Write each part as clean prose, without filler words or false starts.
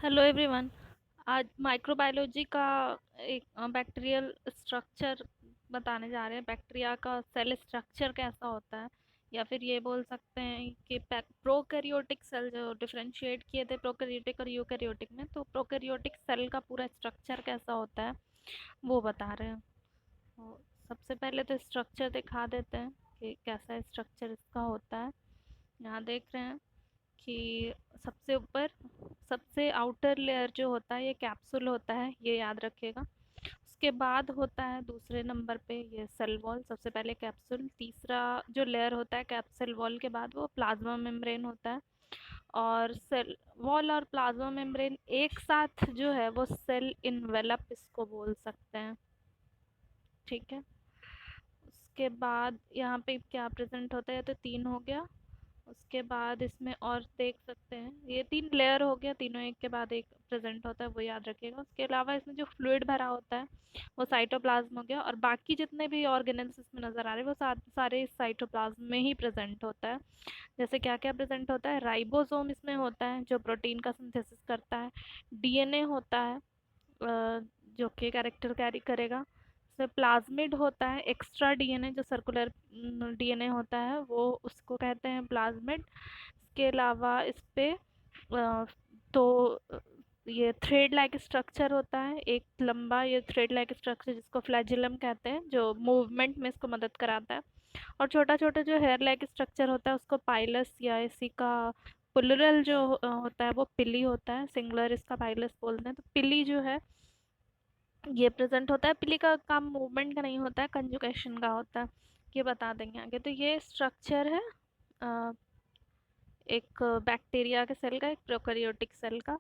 Hello everyone. आज microbiology का एक बैक्टीरियल स्ट्रक्चर बताने जा रहे हैं। बैक्टीरिया का सेल स्ट्रक्चर कैसा होता है, या फिर ये बोल सकते हैं कि प्रोकैरियोटिक सेल जो डिफरेंशिएट किए थे प्रोकैरियोटिक और यूकैरियोटिक में, तो प्रोकैरियोटिक सेल का पूरा स्ट्रक्चर कैसा होता है वो बता रहे हैं। तो सबसे पहले तो स्ट्रक्चर दिखा देते हैं कि कैसा स्ट्रक्चर इसका होता है। यहाँ देख रहे हैं कि सबसे ऊपर सबसे आउटर लेयर जो होता है ये कैप्सूल होता है, ये याद रखिएगा। उसके बाद होता है दूसरे नंबर पे ये सेल वॉल। सबसे पहले कैप्सूल, तीसरा जो लेयर होता है कैप्सूल वॉल के बाद वो प्लाज्मा मेम्ब्रेन होता है। और सेल वॉल और प्लाज्मा मेम्ब्रेन एक साथ जो है वो सेल इनवेलप इसको बोल सकते हैं। ठीक है। उसके बाद यहाँ पे क्या प्रेजेंट होता है, तो तीन हो गया। उसके बाद इसमें और देख सकते हैं ये तीन लेयर हो गया, तीनों एक के बाद एक प्रेजेंट होता है, वो याद रखिएगा। उसके अलावा इसमें जो फ्लूइड भरा होता है वो साइटोप्लाज्म हो गया, और बाकी जितने भी ऑर्गेनेल्स इसमें नजर आ रहे हैं वो सारे इस साइटोप्लाज्म में ही प्रेजेंट होता है। जैसे क्या क्या प्रेजेंट होता है, राइबोसोम इसमें होता है जो प्रोटीन का सिंथेसिस करता है। डीएनए होता है जो कि कैरेक्टर कैरी करेगा। इसमें प्लाज्मिड होता है, एक्स्ट्रा डीएनए जो सर्कुलर डीएनए होता है वो उसको कहते हैं प्लाज्मिड। इसके अलावा इस पे तो ये थ्रेड लाइक स्ट्रक्चर होता है, एक लंबा ये थ्रेड लाइक स्ट्रक्चर जिसको फ्लैजिलम कहते हैं, जो मूवमेंट में इसको मदद कराता है। और छोटा छोटा जो हेयर लाइक स्ट्रक्चर होता है उसको पाइलस, या इसी का पुलरल जो होता है वो पिली होता है, सिंगुलर इसका पाइलस बोलते हैं। तो पिली जो है ये प्रेजेंट होता है। पिली का काम मूवमेंट का नहीं होता है, कंजुगेशन का होता है। ये बता देंगे आगे। तो ये स्ट्रक्चर है एक बैक्टीरिया के सेल का, एक प्रोकैरियोटिक सेल का।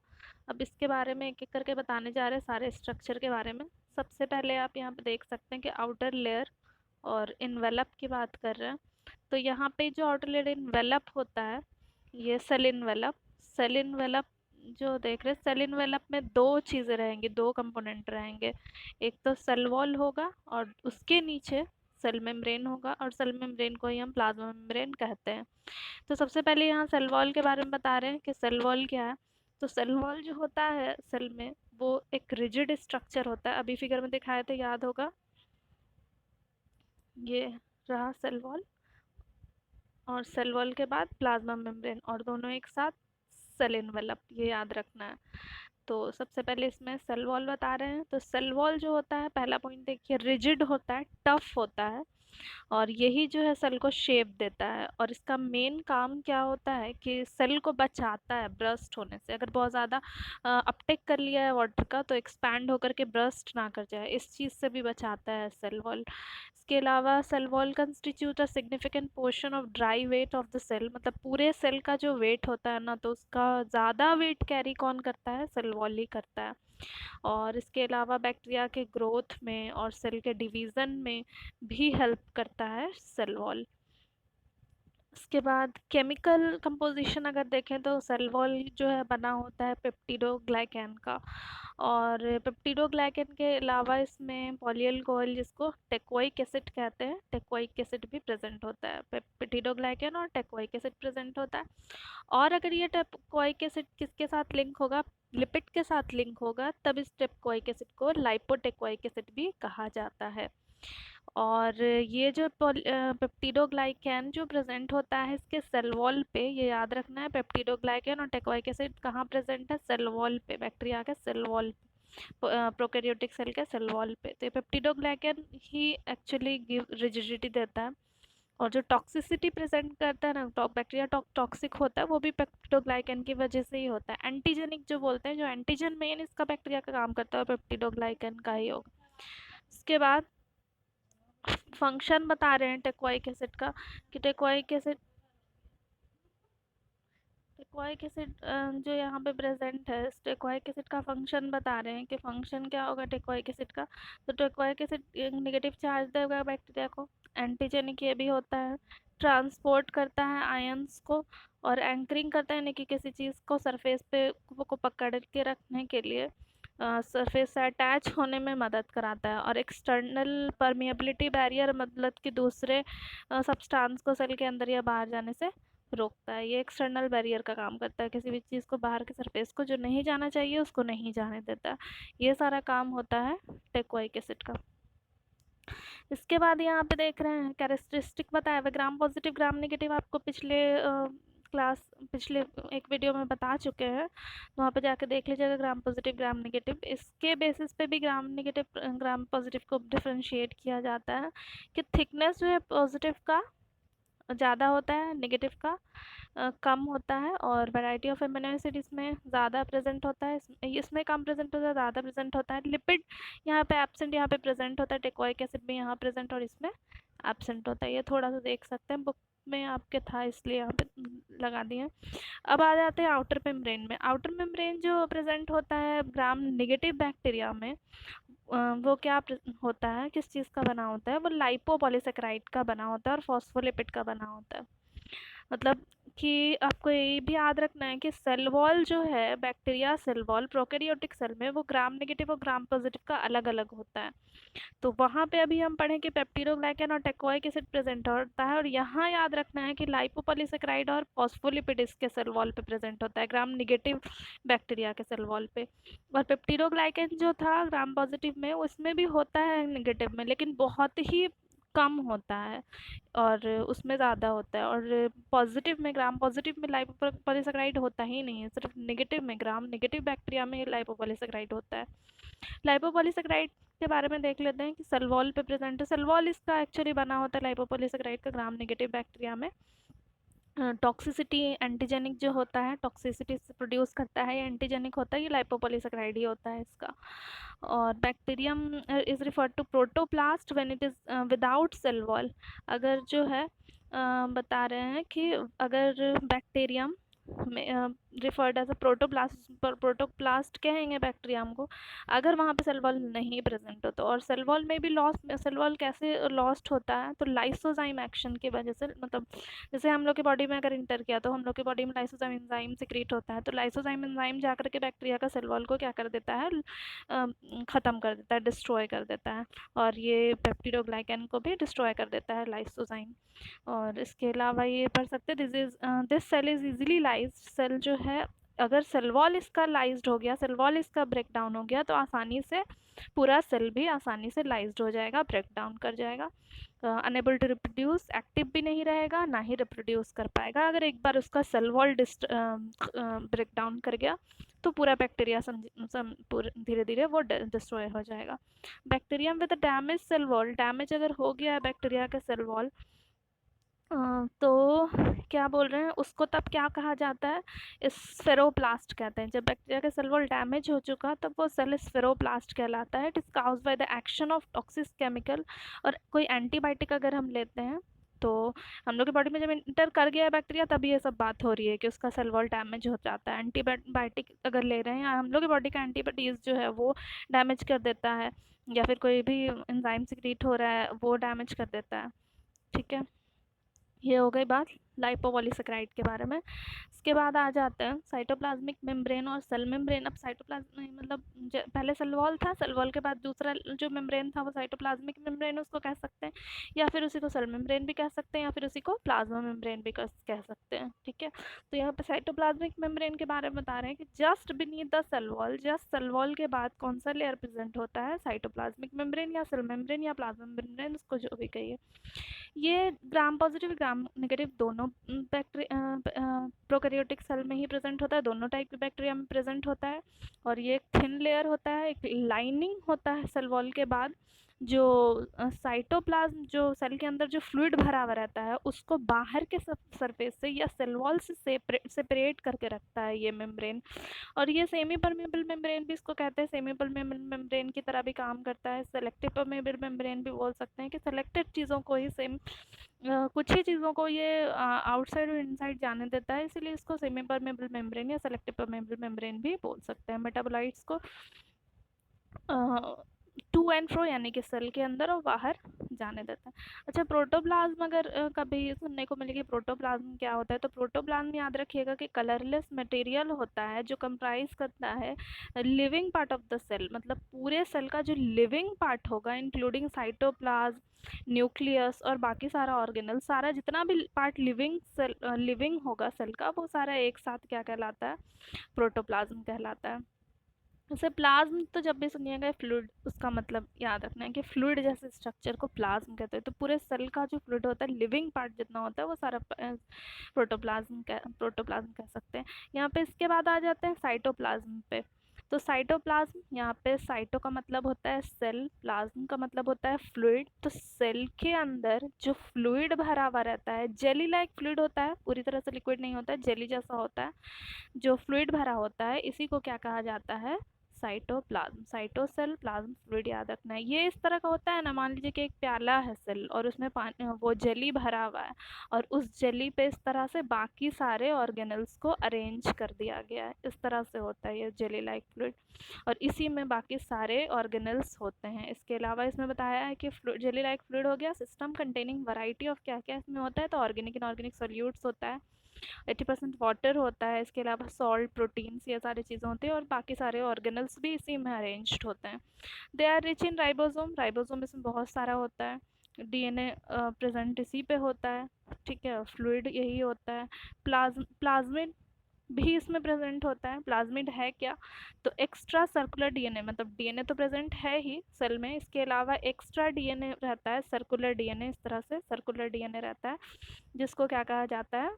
अब इसके बारे में एक एक करके बताने जा रहे हैं सारे स्ट्रक्चर के बारे में। सबसे पहले आप यहाँ पे देख सकते हैं कि आउटर लेयर और इन्वेलप की बात कर रहे हैं। तो यहाँ पे जो आउटर लेयर इन्वेलप होता है ये सेल इन्वेलप। सेल इन्वेलप जो देख रहे हैं, सेल इन्वेलप में दो चीज़ें रहेंगी, दो कंपोनेंट रहेंगे। एक तो सेल वॉल होगा और उसके नीचे सेल मेम्ब्रेन होगा, और सेल मेम्ब्रेन को ही हम प्लाज्मा मेम्ब्रेन कहते हैं। तो सबसे पहले यहाँ सेल वॉल के बारे में बता रहे हैं कि सेल वॉल क्या है। तो सेल वॉल जो होता है सेल में वो एक रिजिड स्ट्रक्चर होता है, अभी फिगर में दिखाए थे याद होगा, ये रहा सेल वॉल। और सेल वॉल के बाद प्लाज्मा मेम्ब्रेन, और दोनों एक साथ सेल इनवेलप, ये याद रखना है। तो सबसे पहले इसमें सेल वॉल बता रहे हैं। तो सेल वॉल जो होता है, पहला पॉइंट देखिए, रिजिड होता है, टफ होता है, और यही जो है सेल को शेप देता है। और इसका मेन काम क्या होता है कि सेल को बचाता है ब्रस्ट होने से। अगर बहुत ज़्यादा अपटेक कर लिया है वाटर का तो एक्सपैंड होकर के ब्रस्ट ना कर जाए, इस चीज़ से भी बचाता है सेल वॉल। इसके अलावा cell wall constitute a significant portion of dry weight of the cell, मतलब पूरे सेल का जो वेट होता है ना, तो उसका ज़्यादा वेट कैरी कौन करता है, सेल वॉल ही करता है। और इसके अलावा बैक्टीरिया के ग्रोथ में और सेल के डिवीज़न में भी हेल्प करता है सेल वॉल। उसके बाद केमिकल कंपोजिशन अगर देखें तो सेल वॉल जो है बना होता है पेप्टिडोग्लाइकैन का। और पेप्टिडोग्लाइकैन के अलावा इसमें पॉलीअल्कोहल जिसको टेकोइक एसिड कहते हैं, टेकोइक एसिड भी प्रेजेंट होता है। पेप्टिडोग्लाइकैन और टेकोइक एसिड प्रेजेंट होता है। और अगर ये टेकोइक एसिड किसके साथ लिंक होगा, लिपिड के साथ लिंक होगा, तब इस टेकोइक एसिड को लाइपोटेकोइक एसिड भी कहा जाता है। और ये जो पेप्टिडोग्लाइकैन जो प्रेजेंट होता है इसके सेल वॉल पे, ये याद रखना है, पेप्टिडोग्लाइकैन और टेकोइक एसिड कहाँ प्रेजेंट है, सेल वॉल पे, बैक्टीरिया के सेल वॉल, प्रोकैरियोटिक सेल के सेल वॉल पे। तो ये पेप्टिडोग्लाइकैन ही एक्चुअली गिव रिजिडिटी देता है। और जो टॉक्सिसिटी प्रेजेंट करता है ना, बैक्टीरिया टॉक्सिक होता है, वो भी पेप्टिडोग्लाइकैन की वजह से ही होता है। एंटीजेनिक जो बोलते हैं, जो एंटीजन मेन इसका बैक्टीरिया का काम करता है, पेप्टिडोग्लाइकैन का ही होगा। इसके बाद फंक्शन बता रहे हैं टेकोइक एसिड का, कि टेकोइक एसिड जो यहाँ पे प्रेजेंट है, इस टेकोइक एसिड का फंक्शन बता रहे हैं कि फंक्शन क्या होगा टेकोइक एसिड का। तो टेकोइक एसिड नेगेटिव चार्ज देगा बैक्टीरिया को, एंटीजेनिक ये भी होता है, ट्रांसपोर्ट करता है आयंस को, और एंकरिंग करता है, यानी कि किसी चीज़ को सरफेस पे को पकड़ के रखने के लिए सरफेस से अटैच होने में मदद कराता है। और एक्सटर्नल परमिएबिलिटी बैरियर, मतलब कि दूसरे सब्सटेंस को सेल के अंदर या बाहर जाने से रोकता है। ये एक्सटर्नल बैरियर का काम करता है, किसी भी चीज़ को, बाहर के सरफेस को जो नहीं जाना चाहिए उसको नहीं जाने देता है। ये सारा काम होता है टेकोइक एसिड का। इसके बाद यहाँ पे देख रहे हैं कैरेक्टरिस्टिक बताया हुआ, ग्राम पॉजिटिव ग्राम नेगेटिव आपको पिछले एक वीडियो में बता चुके हैं, तो वहाँ पे जाकर देख लीजिएगा ग्राम पॉजिटिव ग्राम नेगेटिव। इसके बेसिस पे भी ग्राम नेगेटिव ग्राम पॉजिटिव को डिफरेंशिएट किया जाता है कि थिकनेस जो है पॉजिटिव का ज़्यादा होता है, नेगेटिव का कम होता है, और वैरायटी ऑफ एमिनो एसिड इसमें ज़्यादा प्रेजेंट होता है, इसमें कम प्रेजेंट होता है, ज़्यादा प्रेजेंट होता है। लिपिड यहाँ पे एब्सेंट, यहाँ पे प्रेजेंट होता है। टेकोइक एसिड भी यहाँ प्रेजेंट और इसमें एब्सेंट होता है। ये थोड़ा सा देख सकते हैं, बुक में आपके था इसलिए यहाँ पे लगा दिए। अब आ जाते हैं आउटर मेम्ब्रेन में। आउटर मेम्ब्रेन जो प्रेजेंट होता है ग्राम नेगेटिव बैक्टीरिया में, वो क्या होता है, किस चीज़ का बना होता है, वो लाइपोपॉलीसेकेराइड का बना होता है और फॉस्फोलिपिड का बना होता है। मतलब कि आपको ये भी याद रखना है कि सेल वॉल जो है, bacteria cell wall prokaryotic cell में, वो ग्राम नेगेटिव और ग्राम पॉजिटिव का अलग अलग होता है। तो वहाँ पे अभी हम पढ़ें कि पेप्टिडोग्लाइकन और टेकोइक एसिड प्रेजेंट होता है, और यहाँ याद रखना है कि लाइपोपॉलीसेकेराइड और फॉस्फोलिपिड इसके सेल वॉल पे प्रेजेंट होता है, ग्राम नेगेटिव बैक्टीरिया के सेल वॉल पे। और पेप्टिडोग्लाइकन जो था ग्राम पॉजिटिव में, उसमें भी होता है नेगेटिव में, लेकिन बहुत ही कम होता है और उसमें ज़्यादा होता है। और पॉजिटिव में, ग्राम पॉजिटिव में लाइपोपॉलीसेकेराइड होता ही नहीं है, सिर्फ नेगेटिव में, ग्राम नेगेटिव बैक्टीरिया में लाइपोपॉलीसेकेराइड होता है। लाइपोपॉलीसेकेराइड के बारे में देख लेते हैं कि सेल वॉल पे प्रेजेंट है। सेल वॉल इसका एक्चुअली बना होता है लाइपोपॉलीसेकेराइड का ग्राम नेगेटिव बैक्टीरिया में। टॉक्सिसिटी एंटीजेनिक जो होता है, टॉक्सिसिटी से प्रोड्यूस करता है, एंटीजेनिक होता है, ये लाइपोपॉलीसेकेराइड ही होता है इसका। और bacterium is referred to protoplast when it is without cell wall. अगर जो है बता रहे हैं कि अगर bacterium referred as a protoplast, protoplast कहेंगे बैक्टीरियम को, अगर वहाँ पे सेल वॉल नहीं प्रेजेंट हो तो। और सेल वॉल में भी लॉस्ट, सेल वॉल कैसे लॉस्ट होता है, तो लाइसोजाइम एक्शन की वजह से। मतलब जैसे हम लोग की बॉडी में अगर इंटर किया तो हम लोग की बॉडी में लाइसोजाइम एंजाइम सिक्रीट होता है, तो लाइसोजाइम एंजाइम जाकर के बैक्टीरिया का सेल वॉल को क्या कर देता है, ख़त्म कर देता है, डिस्ट्रॉय कर देता है। और ये पेप्टिडोग्लाइकन को भी डिस्ट्रॉय कर देता है लाइसोजाइम। और इसके अलावा ये पढ़ सकते हैं this cell is easily lysed. Cell जो है, अगर सेल वॉल इसका लाइज्ड हो गया, सेल वॉल इसका ब्रेक डाउन हो गया, तो आसानी से पूरा सेल भी आसानी से लाइज्ड हो जाएगा, ब्रेक डाउन कर जाएगा। अनेबल टू रिप्रोड्यूस, एक्टिव भी नहीं रहेगा, ना ही रिप्रोड्यूस कर पाएगा। अगर एक बार उसका सेल वॉल ब्रेक डाउन कर गया तो पूरा बैक्टीरिया धीरे धीरे वो डिस्ट्रॉय हो जाएगा। Bacterium with damage cell wall, damage अगर हो गया है बैक्टीरिया का सेल वॉल, तो क्या बोल रहे हैं उसको, तब क्या कहा जाता है, स्फेरोप्लास्ट कहते हैं। जब बैक्टीरिया का सेल वॉल डैमेज हो चुका तब वो सेल स्फेरोप्लास्ट कहलाता है। It is caused by the action of toxic chemical. और कोई एंटीबायोटिक अगर हम लेते हैं तो हम लोग की बॉडी में जब इंटर कर गया है बैक्टीरिया, तभी ये सब बात हो रही है कि उसका सेल वॉल डैमेज हो जाता है। एंटीबायोटिक अगर ले रहे हैं, हम लोग की बॉडी का एंटीबॉडीज जो है वो डैमेज कर देता है, या फिर कोई भी एंजाइम सिक्रीट हो रहा है वो डैमेज कर देता है। ठीक है, ये हो गई बात लाइपोपॉलीसेकेराइड के बारे में। इसके बाद आ जाते हैं साइटोप्लाज्मिक मेम्ब्रेन और सेल मेम्ब्रेन। अब साइटोप्लाज्म मतलब पहले सेल वॉल था, सेल वॉल के बाद दूसरा जो मेम्ब्रेन था वो साइटोप्लाज्मिक मेम्ब्रेन उसको कह सकते हैं, या फिर उसी को सेल मेम्ब्रेन भी कह सकते हैं, या फिर उसी को प्लाज्मा मेम्ब्रेन भी कह सकते हैं। ठीक है, तो यहाँ पे साइटोप्लाज्मिक मेम्ब्रेन के बारे में बता रहे हैं कि just beneath the cell wall, just cell wall के बाद कौन सा लेयर प्रेजेंट होता है, साइटोप्लाज्मिक मेम्ब्रेन या सेल मेम्ब्रेन या प्लाज्मा मेम्ब्रेन, उसको जो भी कहिए। ये ग्राम पॉजिटिव ग्राम नेगेटिव दोनों प्रोकैरियोटिक सेल में ही प्रेजेंट होता है, दोनों टाइप के बैक्टीरिया में प्रेजेंट होता है। और ये एक थिन लेयर होता है, एक लाइनिंग होता है सेल वॉल के बाद, जो साइटोप्लाज्म, जो सेल के अंदर जो फ्लूइड भरा हुआ रहता है उसको बाहर के सरफेस से या सेल वॉल से सेपरेट करके रखता है ये मेम्ब्रेन। और ये सेमी परमेबल मेम्ब्रेन भी इसको कहते हैं, सेमी परमेबल मेम्ब्रेन की तरह भी काम करता है। सेलेक्टिव परमेबल मेम्ब्रेन भी बोल सकते हैं कि सेलेक्टेड चीज़ों को ही कुछ ही चीज़ों को ये आउटसाइड और इनसाइड जाने देता है, इसीलिए इसको सेमी परमेबल मेम्ब्रेन या सेलेक्टिव परमेबल मेम्ब्रेन भी बोल सकते हैं। मेटाबोलाइट्स को टू एंड फ्रो यानी कि सेल के अंदर और बाहर जाने देता है। अच्छा, प्रोटोप्लाज्म अगर कभी सुनने को मिलेगी प्रोटोप्लाज्म क्या होता है, तो प्रोटोप्लाज्म याद रखिएगा कि कलरलेस मटेरियल होता है जो कंप्राइज करता है living part of the cell, मतलब पूरे सेल का जो लिविंग पार्ट होगा इंक्लूडिंग साइटोप्लाज्म, न्यूक्लियस और बाकी सारा ऑर्गेनल, सारा जितना भी पार्ट लिविंग सेल लिविंग होगा सेल का, वो सारा एक साथ क्या कहलाता है, प्रोटोप्लाज्म कहलाता है। जैसे प्लाज्म तो जब भी सुनिएगा फ्लूइड, उसका मतलब याद रखना है कि फ्लूइड जैसे स्ट्रक्चर को प्लाज्म कहते हैं। तो पूरे सेल का जो फ्लूइड होता है, लिविंग पार्ट जितना होता है, वो सारा प्रोटोप्लाज्म कह सकते हैं। यहाँ पे इसके बाद आ जाते हैं साइटोप्लाज्म पे। तो साइटोप्लाज्म, यहाँ पे साइटो का मतलब होता है सेल, प्लाज्म का मतलब होता है फ्लूइड। तो सेल के अंदर जो फ्लूइड भरा हुआ रहता है, जेली लाइक फ्लूइड होता है, पूरी तरह से लिक्विड नहीं होता है, जेली जैसा होता है, जो फ्लूइड भरा होता है, इसी को क्या कहा जाता है, साइटोप्लाज्म। साइटोसेल प्लाज्म फ्लूइड याद रखना है। ये इस तरह का होता है ना, मान लीजिए कि एक प्याला है सेल और उसमें पानी, वो जेली भरा हुआ है, और उस जेली पे इस तरह से बाकी सारे ऑर्गेनल्स को अरेंज कर दिया गया है, इस तरह से होता है ये जेली लाइक फ्लूइड, और इसी में बाकी सारे ऑर्गेनल्स होते हैं। इसके अलावा इसमें बताया है कि जेली लाइक फ्लूइड हो गया सिस्टम कंटेनिंग वैरायटी ऑफ क्या क्या इसमें होता है, तो ऑर्गेनिक इनऑर्गेनिक सोल्यूट्स होता है, 80% वाटर होता है, इसके अलावा सॉल्ट, प्रोटीन्स, ये सारी चीज़ें होती हैं, और बाकी सारे ऑर्गेनल्स भी इसी में अरेंज्ड होते हैं। They are rich in ribosome, ribosome इसमें बहुत सारा होता है, डीएनए प्रेजेंट इसी पे होता है, ठीक है, फ्लूइड यही होता है। प्लाज्मिड भी इसमें प्रेजेंट होता है। प्लाज्मिड है क्या, तो एक्स्ट्रा सर्कुलर डीएनए, मतलब डीएनए तो प्रेजेंट है ही सेल में, इसके अलावा एक्स्ट्रा डीएनए रहता है, सर्कुलर डीएनए, इस तरह से सर्कुलर डीएनए रहता है, जिसको क्या कहा जाता है,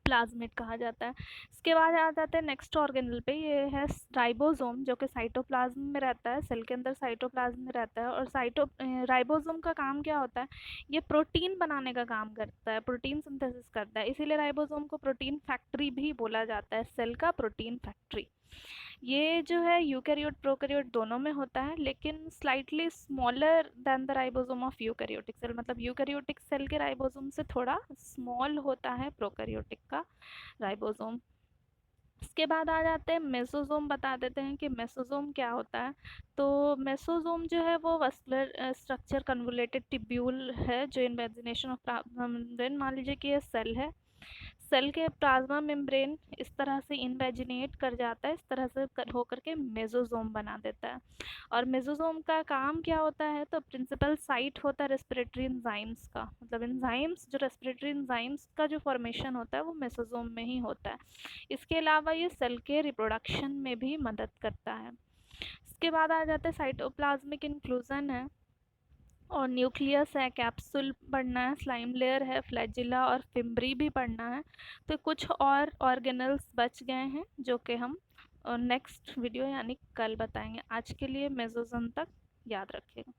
प्लाज्मिड कहा जाता है। इसके बाद आ जाते हैं नेक्स्ट ऑर्गेनल पे, ये है राइबोसोम, जो कि साइटोप्लाज्म में रहता है, सेल के अंदर साइटोप्लाज्म में रहता है। और राइबोसोम का काम क्या होता है, ये प्रोटीन बनाने का काम करता है, प्रोटीन सिंथेसिस करता है, इसीलिए राइबोसोम को प्रोटीन फैक्ट्री भी बोला जाता है, सेल का प्रोटीन फैक्ट्री। ये जो है यूकैरियोट प्रोकैरियोट दोनों में होता है, लेकिन slightly smaller than the ribosome of eukaryotic cell, मतलब यूकैरियोटिक सेल के राइबोसोम से थोड़ा स्मॉल होता है प्रोकैरियोटिक का राइबोसोम। इसके बाद आ जाते हैं मेसोसोम, बता देते हैं कि मेसोसोम क्या होता है। तो मेसोसोम जो है वो वस्कुलर स्ट्रक्चर कन्वोलेटेड टिब्यूल है, जो इन्वेजिनेशन ऑफ मेम्ब्रेन, मान लीजिए कि ये सेल है, सेल के प्लाज्मा मेम्ब्रेन इस तरह से इन्वेजिनेट कर जाता है, इस तरह से होकर के मेसोसोम बना देता है। और मेसोसोम का काम क्या होता है, तो प्रिंसिपल साइट होता है रेस्पिरेटरी एंजाइम्स का, मतलब एंजाइम्स, जो रेस्पिरेटरी एंजाइम्स का जो फॉर्मेशन होता है वो मेसोसोम में ही होता है। इसके अलावा ये सेल के रिप्रोडक्शन में भी मदद करता है। इसके बाद आ जाते हैं साइटोप्लाज्मिक इंक्लूजन है, और न्यूक्लियस है, कैप्सूल पढ़ना है, स्लाइम लेयर है, फ्लैजिला और फिम्ब्री भी पढ़ना है। तो कुछ और ऑर्गेनल्स बच गए हैं जो कि हम नेक्स्ट वीडियो यानी कल बताएंगे। आज के लिए मेसोसोम तक याद रखिएगा।